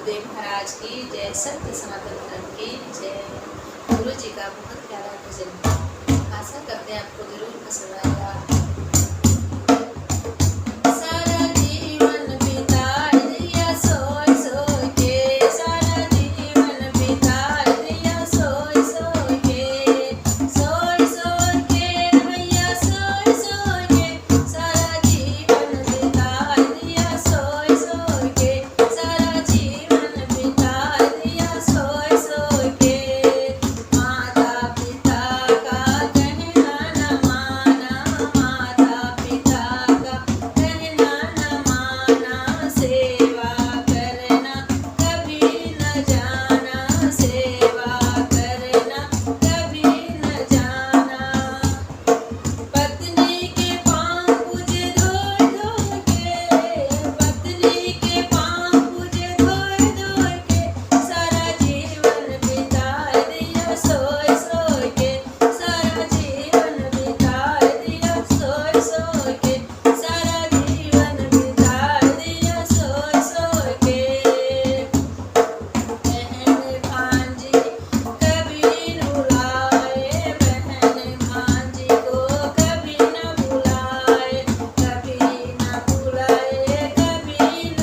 गुरुदेव महाराज की जय, सत्य सनातन धर्म की जय। गुरु जी का बहुत प्यारा भजन, आशा करते हैं आपको जरूर पसंद आएगा। सारा जीवन बिता दिया सोए सोए के, सारा जीवन बिता दिया सोए सोए के, सोए सोए के भैया सोए सोए के, सारा जीवन बिता दिया सोए सोए के, सारा जीवन बिता दिया सोए सोए के। माता पिता का कहना न माना, माता पिता का कहना न माना, सेवा करना कभी न जाना, सेवा करना कभी न जाना। पत्नी के पाँव पूजे धोए धोए के, पत्नी के पाँव पूजे धोए धोए के, सारा जीवन बिता दिया सोए सोए के, सारा जीवन बिता दिया सोए सोए के, सारा जीवन बिता दिया सोए सोए के। बहन भांजी कभी न भुलाए, बहन भांजी को कभी न भुलाए, कभी न भुलाए, कभी न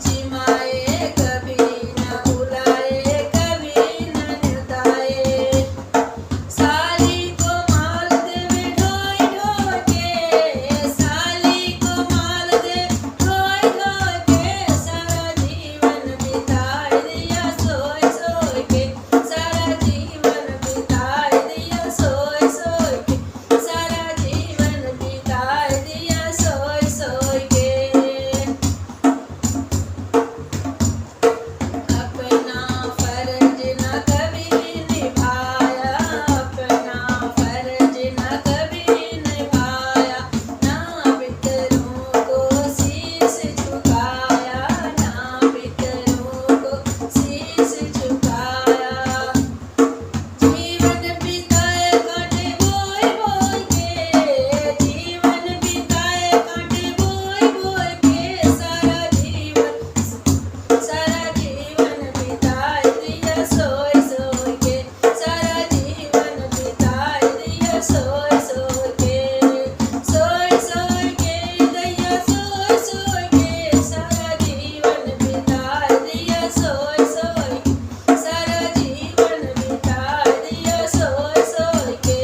जिमाए, कभी न भुलाए, कभी न निताए। साली को माल देवे ढोई ढोई के, साली को माल दे ढोई ढोई के, सारा जीवन बिता दिया सोए सोए के, सारा जीवन बिता दिया सोए सोए के, सारा जीवन बिता दिया सोए सोए के। अपना फर्ज न कभी निभाया, अपना फर्ज न कभी निभाया, ना पितरों को शीश झुकाया, ना पितरों को शीश झुकाया। जीवन बिताए कांटे बोए बोए के, जीवन बिताए कांटे बोए बोए के, सारा जीवन बिता दिया सोए सोए के, सारा जीवन बिता दिया सोए सोए के, सोए सोए के दैया सोए सोए के, सारा जीवन बिता दिया सोए सोए के, सारा जीवन बिता दिया सोए सोए के।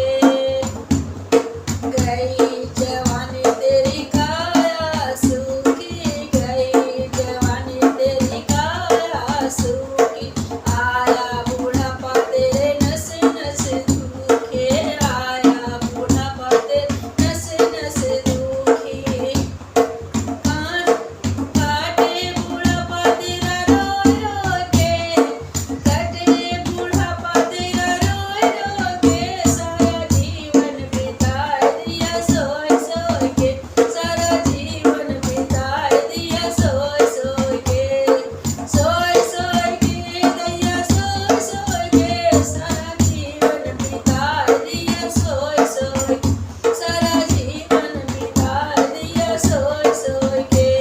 गई जवानी तेरी काया सूखी, गई जवानी तेरी काया सूखी, आया बूढ़ापा तेरे नस नस दुखे, आया बूढ़ापा तेरे नस नस दुखी। काटे बूढ़ापा तेरा रोए रोए के, कटे बूढ़ापा तेरा रोए रोए के, सारा जीवन बिता दिया सोए सोए के, सारा जीवन बिता दिया सोए सोए के, सोए सोए के दैया सोए सोए के, सारा जीवन बिता दिया सोए सोए के, सारा जीवन बिता दिया सोए सोए के।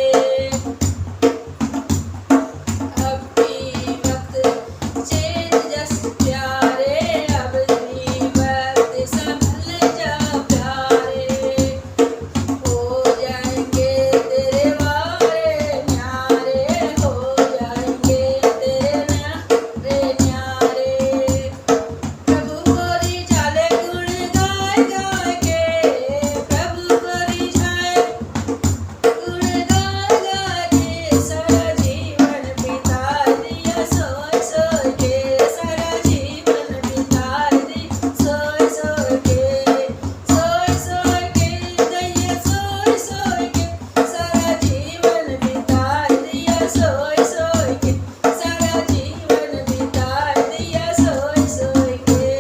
अब भी वक्त चेत जस प्यारे, अब भी वक्त संभल जा प्यारे, हो जाएंगे तेरे वारे न्यारे, हो जाएंगे तेरे न्यारे न्यारे। प्रभु को रिझाले गुण गाय गाय के, प्रभु को रिझाए गुण गाय गाय के, सारा जीवन बिता दिया सोए सोए के, सारा जीवन बिता दिया सोए सोए के, सोए सोए के दैया सोए सोए के, सारा जीवन बिता दिया सोए सोए के, सारा जीवन बिता दिया सोए सोए के।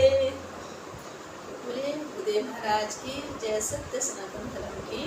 बोले गुरुदेव महाराज की जय, सत्य सनातन धर्म की